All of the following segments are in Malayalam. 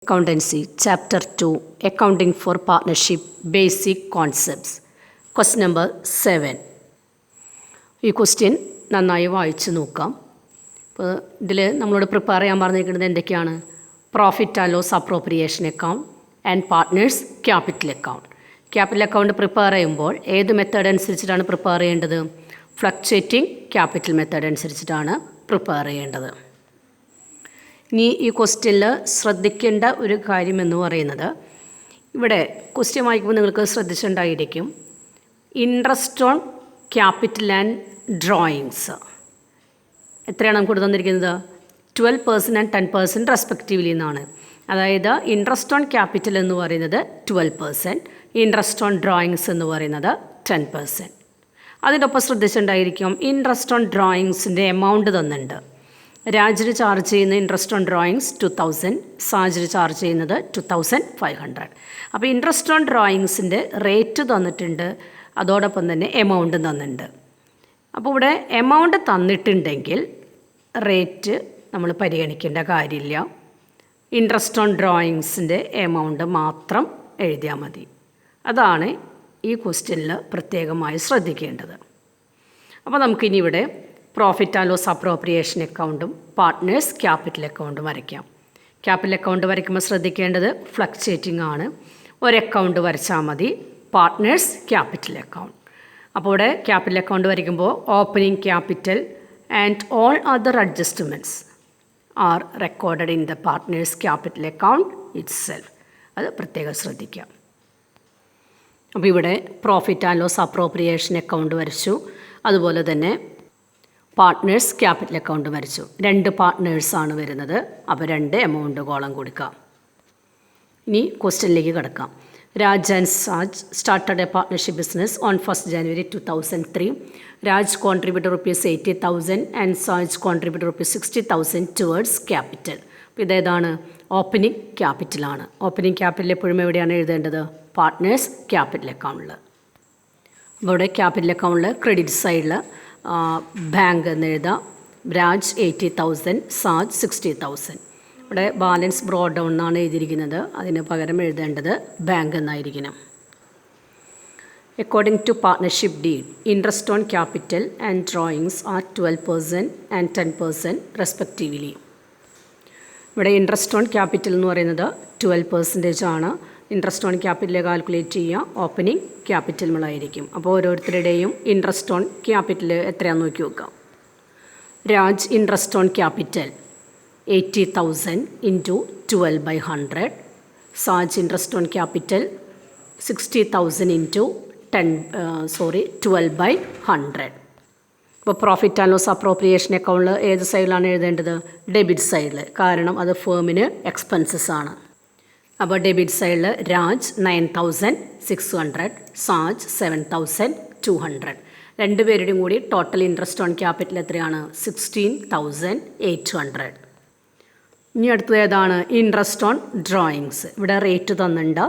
Accountancy, Chapter 2, Accounting for Partnership, Basic Concepts. Question number 7. ഈ ക്വസ്റ്റ്യൻ നന്നായി വായിച്ച് നോക്കാം. ഇപ്പോൾ ഇതിൽ നമ്മളോട് പ്രിപ്പയർ ചെയ്യാൻ പറഞ്ഞിരിക്കുന്നത് എന്തൊക്കെയാണ്? Profit and loss appropriation account and partners capital account. Capital account prepare ചെയ്യുമ്പോൾ ഏത് മെത്തേഡ് അനുസരിച്ചിട്ടാണ് പ്രിപ്പയർ ചെയ്യേണ്ടത്? ഫ്ലക്ച്വേറ്റിംഗ് ക്യാപിറ്റൽ മെത്തേഡ് അനുസരിച്ചിട്ടാണ് പ്രിപ്പയർ ചെയ്യേണ്ടത്. ഇനി ഈ ക്വസ്റ്റ്യനിൽ ശ്രദ്ധിക്കേണ്ട ഒരു കാര്യമെന്ന് പറയുന്നത്, ഇവിടെ ക്വസ്റ്റ്യൻ വായിക്കുമ്പോൾ നിങ്ങൾക്ക് ശ്രദ്ധിച്ചിട്ടുണ്ടായിരിക്കും interest on capital and drawings എത്രയാണ് നമുക്ക് ഇവിടെ തന്നിരിക്കുന്നത്? 12% ആൻഡ് 10% റെസ്പെക്റ്റീവ്ലി എന്നാണ്. അതായത് ഇൻട്രസ്റ്റ് ഓൺ ക്യാപിറ്റൽ എന്ന് പറയുന്നത് 12%, ഇൻട്രസ്റ്റ് ഓൺ ഡ്രോയിങ്സ് എന്ന് പറയുന്നത് 10%. അതിൻ്റെ ഒപ്പം ശ്രദ്ധിച്ചിട്ടുണ്ടായിരിക്കും ഇൻട്രസ്റ്റ് ഓൺ ഡ്രോയിങ്സിൻ്റെ എമൗണ്ട് തന്നിട്ടുണ്ട്. രാജിന് ചാർജ് ചെയ്യുന്ന ഇൻട്രസ്റ്റ് ഓൺ ഡ്രോയിങ്സ് 2000, സാജിന് ചാർജ് ചെയ്യുന്നത് 2500. അപ്പോൾ ഇൻട്രസ്റ്റ് ഓൺ ഡ്രോയിങ്സിൻ്റെ റേറ്റ് തന്നിട്ടുണ്ട്, അതോടൊപ്പം തന്നെ എമൗണ്ട് തന്നിട്ടുണ്ട്. അപ്പോൾ ഇവിടെ എമൗണ്ട് തന്നിട്ടുണ്ടെങ്കിൽ റേറ്റ് നമ്മൾ പരിഗണിക്കേണ്ട കാര്യമില്ല, ഇൻട്രസ്റ്റ് ഓൺ ഡ്രോയിങ്സിൻ്റെ എമൗണ്ട് മാത്രം എഴുതിയാൽ മതി. അതാണ് ഈ ക്വസ്റ്റ്യനിൽ പ്രത്യേകമായി ശ്രദ്ധിക്കേണ്ടത്. അപ്പോൾ നമുക്കിനി ഇവിടെ പ്രോഫിറ്റ് ആൻഡ് ലോസ് അപ്രോപ്രിയേഷൻ അക്കൗണ്ടും പാർട്ട്നേഴ്സ് ക്യാപിറ്റൽ അക്കൗണ്ടും വരയ്ക്കാം. ക്യാപിറ്റൽ അക്കൗണ്ട് വരയ്ക്കുമ്പോൾ ശ്രദ്ധിക്കേണ്ടത് ഫ്ലക്ച്വേറ്റിംഗ് ആണ്. ഒരു അക്കൗണ്ട് വരച്ചാൽ മതി, പാർട്ട്നേഴ്സ് ക്യാപിറ്റൽ അക്കൗണ്ട്. അപ്പോൾ ഇവിടെ ക്യാപിറ്റൽ അക്കൗണ്ട് വരയ്ക്കുമ്പോൾ opening capital and all other adjustments are recorded in the partners capital account itself. അത് പ്രത്യേകം ശ്രദ്ധിക്കാം. അപ്പോൾ ഇവിടെ profit and loss appropriation account വരച്ചു, അതുപോലെ തന്നെ പാർട്ട്നേഴ്സ് ക്യാപിറ്റൽ അക്കൗണ്ട് വരച്ചു. 2 പാർട്ട്നേഴ്സാണ് വരുന്നത്, അപ്പോൾ 2 എമൗണ്ട് കോളം കൊടുക്കാം. ഇനി ക്വസ്റ്റ്യനിലേക്ക് കിടക്കാം. Raj and Saj started A partnership business on 1st January 2003. Raj contributed ₹80,000 and Saj contributed ₹60,000 towards capital. അപ്പോൾ ഇതേതാണ്? ഓപ്പണിംഗ് ക്യാപിറ്റലാണ്. ഓപ്പണിംഗ് ക്യാപിറ്റൽ എപ്പോഴും എവിടെയാണ് എഴുതേണ്ടത്? പാർട്ട്നേഴ്സ് ക്യാപിറ്റൽ അക്കൗണ്ടിൽ. അപ്പോൾ ഇവിടെ ക്യാപിറ്റൽ അക്കൗണ്ടിൽ ക്രെഡിറ്റ് സൈഡിൽ ബാങ്ക് എന്ന് എഴുതാം. രാജ് 80,000, സാജ് 60,000. ഇവിടെ ബാലൻസ് ബ്രോഡ് ഡൗൺ എന്നാണ് എഴുതിയിരിക്കുന്നത്, അതിന് പകരം എഴുതേണ്ടത് ബാങ്ക് എന്നായിരിക്കണം. According to partnership deed, interest on capital and drawings are 12% and 10% respectively. ഇവിടെ ഇൻട്രസ്റ്റ് ഓൺ ക്യാപിറ്റൽ എന്ന് പറയുന്നത് 12% ആണ്. ഇൻട്രസ്റ്റ് ഓൺ ക്യാപിറ്റൽ കാൽക്കുലേറ്റ് ചെയ്യുക ഓപ്പണിംഗ് ക്യാപിറ്റലുകളായിരിക്കും. അപ്പോൾ ഓരോരുത്തരുടെയും ഇൻട്രസ്റ്റ് ഓൺ ക്യാപിറ്റൽ എത്രയാണെന്ന് നോക്കി നോക്കാം. Raj interest on capital 80,000 into 12/100. Saj interest on capital 60,000 into 12/100. ഇപ്പോൾ പ്രോഫിറ്റ് ആൻഡ് ലോസ് അപ്രോപ്രിയേഷൻ അക്കൗണ്ടിൽ ഏത് സൈഡിലാണ് എഴുതേണ്ടത്? ഡെബിറ്റ് സൈഡിൽ, കാരണം അത് ഫേമിന് എക്സ്പെൻസസ് ആണ്. അപ്പോൾ ഡെബിറ്റ് സൈഡിൽ രാജ് 9,600, സാജ് 7,200. 2 പേരുടെയും കൂടി ടോട്ടൽ ഇൻട്രസ്റ്റ് ഓൺ ക്യാപിറ്റൽ എത്രയാണ്? 16,800. ഇനി അടുത്തത് ഏതാണ്? Interest on drawings. ഇവിടെ റേറ്റ് തന്നിട്ടുണ്ട്,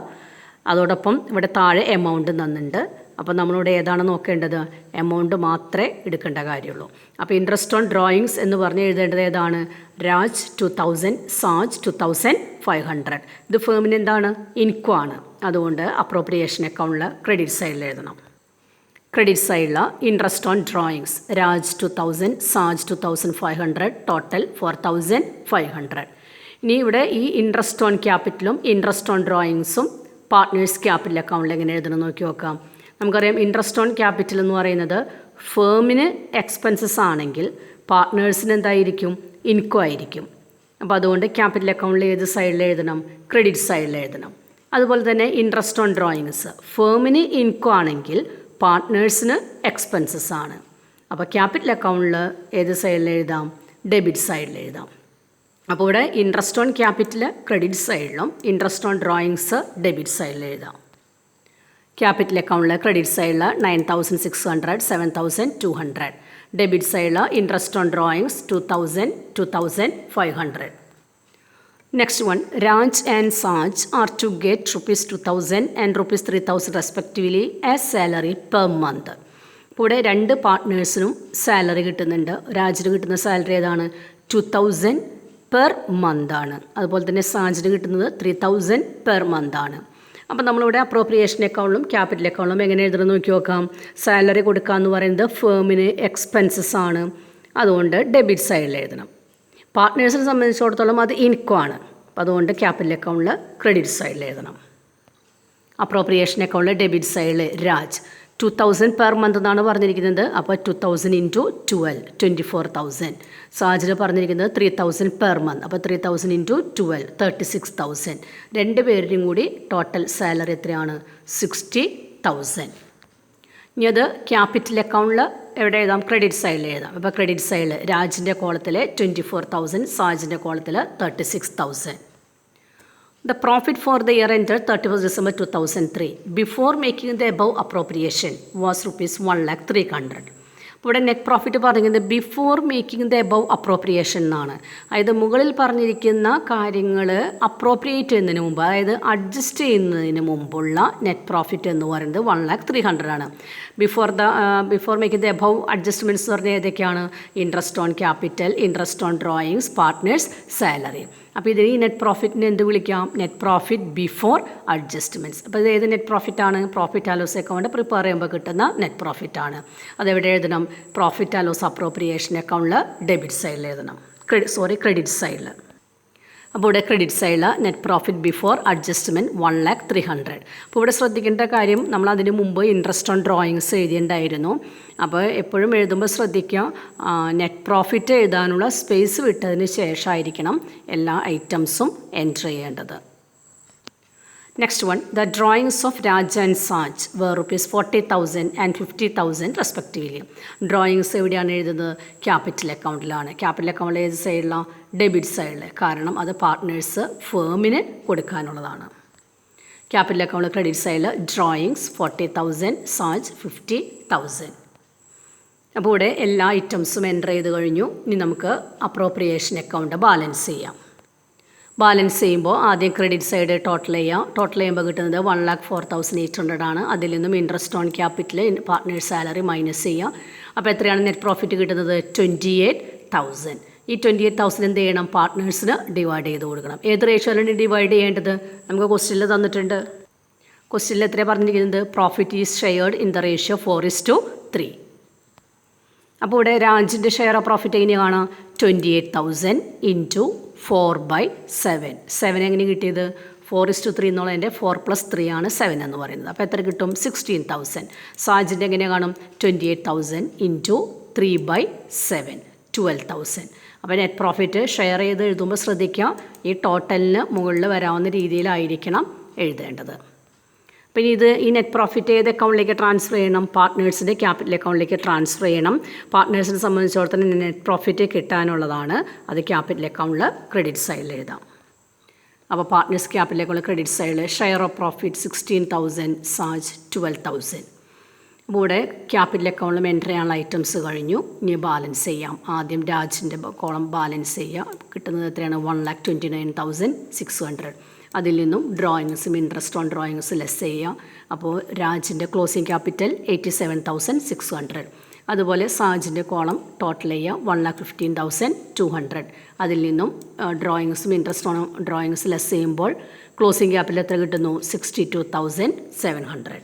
അതോടൊപ്പം ഇവിടെ താഴെ എമൗണ്ട് തന്നിട്ടുണ്ട്. അപ്പോൾ നമ്മളിവിടെ ഏതാണ് നോക്കേണ്ടത്? എമൗണ്ട് മാത്രമേ എടുക്കേണ്ട കാര്യമുള്ളൂ. അപ്പോൾ ഇൻട്രസ്റ്റ് ഓൺ ഡ്രോയിങ്സ് എന്ന് പറഞ്ഞ് എഴുതേണ്ടത് ഏതാണ്? രാജ് 2,000, സാജ് 2,500. ഇത് ഫേമിന് എന്താണ്? ഇൻകം ആണ്. അതുകൊണ്ട് അപ്രോപ്രിയേഷൻ അക്കൗണ്ടിൽ ക്രെഡിറ്റ് സൈഡിൽ എഴുതണം. ക്രെഡിറ്റ് സൈഡിൽ interest on drawings Raj 2,000, Saj 2,500, total 4,500. ഇനി ഇവിടെ ഈ ഇൻട്രസ്റ്റ് ഓൺ ക്യാപിറ്റലും ഇൻട്രസ്റ്റ് ഓൺ ഡ്രോയിങ്സും പാർട്ട്നേഴ്സ് ക്യാപിറ്റൽ അക്കൗണ്ടിൽ എങ്ങനെ എഴുതണം നോക്കി നോക്കാം. നമുക്കറിയാം ഇൻട്രസ്റ്റ് ഓൺ ക്യാപിറ്റൽ എന്ന് പറയുന്നത് ഫേമിന് എക്സ്പെൻസസ് ആണെങ്കിൽ പാർട്ട്നേഴ്സിന് എന്തായിരിക്കും? ഇൻകം ആയിരിക്കും. അപ്പോൾ അതുകൊണ്ട് ക്യാപിറ്റൽ അക്കൗണ്ടിൽ ഏത് സൈഡിൽ എഴുതണം? ക്രെഡിറ്റ് സൈഡിൽ എഴുതണം. അതുപോലെ തന്നെ ഇൻട്രസ്റ്റ് ഓൺ ഡ്രോയിങ്സ് ഫേമിന് ഇൻകം ആണെങ്കിൽ പാർട്ട്നേഴ്സിന് എക്സ്പെൻസസ് ആണ്. അപ്പോൾ ക്യാപിറ്റൽ അക്കൗണ്ടിൽ ഏത് സൈഡിൽ എഴുതാം? ഡെബിറ്റ് സൈഡിൽ എഴുതാം. അപ്പോൾ ഇവിടെ ഇൻട്രസ്റ്റ് ഓൺ ക്യാപിറ്റൽ ക്രെഡിറ്റ് സൈഡിലും ഇൻട്രസ്റ്റ് ഓൺ ഡ്രോയിങ്സ് ഡെബിറ്റ് സൈഡിൽ എഴുതാം. ക്യാപിറ്റൽ അക്കൗണ്ടിൽ ക്രെഡിറ്റ് സൈഡിൽ 9,600, 7,200. ഡെബിറ്റ് സൈഡിൽ interest on drawings 2,000, 2,500. Next one, Raj and Saj are to get ₹2,000 and ₹3,000 respectively as salary per month. ഇവിടെ 2 പാർട്ട്നേഴ്സിനും സാലറി കിട്ടുന്നുണ്ട്. രാജിന് കിട്ടുന്ന സാലറി ഏതാണ്? 2,000 പെർ മന്ത് ആണ്. അതുപോലെ തന്നെ സാജിന് കിട്ടുന്നത് 3000 പെർ മന്ത് ആണ്. അപ്പോൾ നമ്മളിവിടെ അപ്രോപ്രിയേഷൻ അക്കൗണ്ടിലും ക്യാപിറ്റൽ അക്കൗണ്ടിലും എങ്ങനെ എഴുതണം നോക്കി നോക്കാം. സാലറി കൊടുക്കുക എന്ന് പറയുന്നത് ഫേമിന് എക്സ്പെൻസസ് ആണ്, അതുകൊണ്ട് ഡെബിറ്റ് സൈഡിൽ എഴുതണം. പാർട്ട്നേഴ്സിനെ സംബന്ധിച്ചിടത്തോളം അത് ഇൻകം ആണ്, അപ്പോൾ അതുകൊണ്ട് ക്യാപിറ്റൽ അക്കൗണ്ടിൽ ക്രെഡിറ്റ് സൈഡിൽ എഴുതണം. അപ്രോപ്രിയേഷൻ അക്കൗണ്ടിൽ ഡെബിറ്റ് സൈഡിൽ രാജ് 2000 പെർ മന്ത് എന്നാണ് പറഞ്ഞിരിക്കുന്നത്. അപ്പോൾ 2000 ഇൻറ്റു 12 24,000. സാജിന് പറഞ്ഞിരിക്കുന്നത് 3000 പെർ മന്ത്. അപ്പോൾ 3000 ഇൻറ്റു 12 36,000. രണ്ട് പേരുടെയും കൂടി ടോട്ടൽ സാലറി എത്രയാണ്? 60,000. ഇനി അത് ക്യാപിറ്റൽ അക്കൗണ്ടിൽ എവിടെ എഴുതാം? ക്രെഡിറ്റ് സൈഡിൽ എഴുതാം. അപ്പോൾ ക്രെഡിറ്റ് സൈഡിൽ രാജിൻ്റെ കോളത്തിൽ 24,000, സാജിൻ്റെ കോളത്തിൽ 36,000. The profit for the year ended 31st December 2003 before making the above appropriation was rupees 1,300,000. അപ്പോൾ ഇവിടെ നെറ്റ് പ്രോഫിറ്റ് പറഞ്ഞിരിക്കുന്നത് before making the above appropriation എന്നാണ്. അതായത് മുകളിൽ പറഞ്ഞിരിക്കുന്ന കാര്യങ്ങൾ അപ്രോപ്രിയേറ്റ് ചെയ്യുന്നതിന് മുമ്പ്, അതായത് അഡ്ജസ്റ്റ് ചെയ്യുന്നതിന് മുമ്പുള്ള നെറ്റ് പ്രോഫിറ്റ് എന്ന് പറയുന്നത് 1,300,000 ആണ്. Before making the above adjustments എന്ന് പറഞ്ഞാൽ ഏതൊക്കെയാണ്? Interest on capital, interest on drawings, partners salary. അപ്പോൾ ഇതിന് ഈ നെറ്റ് പ്രോഫിറ്റിനെ എന്ത് വിളിക്കാം? Net profit before adjustments. അപ്പോൾ ഇത് ഏത് നെറ്റ് പ്രോഫിറ്റാണ്? Profit and loss account prepare ചെയ്യുമ്പോൾ കിട്ടുന്ന നെറ്റ് പ്രോഫിറ്റാണ്. അതെവിടെ എഴുതണം? പ്രോഫിറ്റ് ആൻഡ് ലോസ് അപ്രോപ്രിയേഷൻ അക്കൗണ്ടിൽ ഡെബിറ്റ് സൈഡിൽ എഴുതണം. ക്രെഡിറ്റ് സൈഡിൽ. അപ്പോൾ ഇവിടെ ക്രെഡിറ്റ് സൈഡിൽ നെറ്റ് പ്രോഫിറ്റ് ബിഫോർ അഡ്ജസ്റ്റ്മെൻറ്റ് 1,300,000. അപ്പോൾ ഇവിടെ ശ്രദ്ധിക്കേണ്ട കാര്യം, നമ്മൾ അതിന് മുമ്പ് ഇൻട്രസ്റ്റ് ഓൺ ഡ്രോയിങ്സ് എഴുതിയിട്ടുണ്ടായിരുന്നു. അപ്പോൾ എപ്പോഴും എഴുതുമ്പോൾ ശ്രദ്ധിക്കുക, നെറ്റ് പ്രോഫിറ്റ് എഴുതാനുള്ള സ്പേസ് വിട്ടതിന് ശേഷമായിരിക്കണം എല്ലാ ഐറ്റംസും എൻറ്റർ ചെയ്യേണ്ടത്. Next one, the drawings of Raja and Saj were rupees 40,000 and 50,000 respectively. Drawings എവിടെയാണ് എഴുതുന്നത്? ക്യാപിറ്റൽ അക്കൗണ്ടിലാണ്. ക്യാപിറ്റൽ അക്കൗണ്ടിൽ ഏത് സൈഡിലാണ്? ഡെബിറ്റ് സൈഡിൽ. കാരണം അത് പാർട്ട്നേഴ്സ് ഫേമിന് കൊടുക്കാനുള്ളതാണ്. ക്യാപിറ്റൽ അക്കൗണ്ട് ക്രെഡിറ്റ് സൈഡിൽ ഡ്രോയിങ്സ് 40,000, സാജ് 50,000. അപ്പോൾ ഇവിടെ എല്ലാ ഐറ്റംസും എൻ്റർ ചെയ്ത് കഴിഞ്ഞു. ഇനി നമുക്ക് അപ്രോപ്രിയേഷൻ അക്കൗണ്ട് ബാലൻസ് ചെയ്യാം. ബാലൻസ് ചെയ്യുമ്പോൾ ആദ്യം ക്രെഡിറ്റ് സൈഡ് ടോട്ടൽ ചെയ്യാം. ടോട്ടൽ ചെയ്യുമ്പോൾ കിട്ടുന്നത് 1,04,800 ആണ്. അതിൽ നിന്നും interest on capital, partners salary minus ചെയ്യുക. അപ്പോൾ എത്രയാണ് നെറ്റ് പ്രോഫിറ്റ് കിട്ടുന്നത്? 28,000. ഈ 28,000 എന്ത് ചെയ്യണം? പാർട്ട്നേഴ്സിന് ഡിവൈഡ് ചെയ്ത് കൊടുക്കണം. ഏത് റേഷ്യോയിലാണ് ഡിവൈഡ് ചെയ്യേണ്ടത്? നമുക്ക് ക്വസ്റ്റ്യനിൽ തന്നിട്ടുണ്ട്. ക്വസ്റ്റ്യനിൽ എത്രയാണ് പറഞ്ഞിരിക്കുന്നത്? Profit is shared in the ratio 4:3. അപ്പോൾ ഇവിടെ രാജിൻ്റെ ഷെയർ ഓഫ് പ്രോഫിറ്റ് എങ്ങനെയാണ്? 28,000 ഇൻറ്റു 4/7. 7 എങ്ങനെ കിട്ടിയത്? 4:3 എന്നുള്ളതിൻ്റെ 4 + 3 ആണ് 7 എന്ന് പറയുന്നത്. അപ്പോൾ എത്ര കിട്ടും? 16,000. സാജിൻ്റെ എങ്ങനെ കാണും? 28,000 ഇൻറ്റു 3/7 12,000. അപ്പോൾ നെറ്റ് പ്രോഫിറ്റ് ഷെയർ ചെയ്ത് എഴുതുമ്പോൾ ശ്രദ്ധിക്കുക, ഈ ടോട്ടലിന് മുകളിൽ വരാവുന്ന രീതിയിലായിരിക്കണം എഴുതേണ്ടത്. പിന്നെ ഈ നെറ്റ് പ്രോഫിറ്റ് ഏത് അക്കൗണ്ടിലേക്ക് ട്രാൻസ്ഫർ ചെയ്യണം? പാർട്ട്നേഴ്സിൻ്റെ ക്യാപിറ്റൽ അക്കൗണ്ടിലേക്ക് ട്രാൻസ്ഫർ ചെയ്യണം. പാർട്ട്നേഴ്സിനെ സംബന്ധിച്ചിടത്തോളം നെറ്റ് പ്രോഫിറ്റ് കിട്ടാനുള്ളതാണ്. അത് ക്യാപിറ്റൽ അക്കൗണ്ടിൽ ക്രെഡിറ്റ് സൈഡിൽ എഴുതാം. അപ്പോൾ പാർട്ട്നേഴ്സ് ക്യാപിറ്റൽ അക്കൗണ്ടിൽ ക്രെഡിറ്റ് സൈഡിൽ ഷെയർ ഓഫ് പ്രോഫിറ്റ് 16,000, സാജ് 12,000. അപ്പോൾ ഇവിടെ ക്യാപിറ്റൽ അക്കൗണ്ടിലും എൻ്റർ ചെയ്യാനുള്ള ഐറ്റംസ് കഴിഞ്ഞു. ഇനി ബാലൻസ് ചെയ്യാം. ആദ്യം രാജിൻ്റെ കോളം ബാലൻസ് ചെയ്യുക. കിട്ടുന്നത് എത്രയാണ്? 1,29,600. അതിൽ നിന്നും ഡ്രോയിങ്സും ഇൻട്രസ്റ്റ് ഓൺ ഡ്രോയിങ്സ് ലെസ് ചെയ്യുക. അപ്പോൾ രാജിൻ്റെ ക്ലോസിംഗ് ക്യാപിറ്റൽ 87,600. അതുപോലെ സാജിൻ്റെ കോളം ടോട്ടൽ ചെയ്യുക 1,15,200. അതിൽ നിന്നും ഡ്രോയിങ്സും ഇൻട്രസ്റ്റ് ഓൺ ഡ്രോയിങ്സ് ലെസ് ചെയ്യുമ്പോൾ ക്ലോസിംഗ് ക്യാപിറ്റൽ എത്ര കിട്ടുന്നു? 62,700.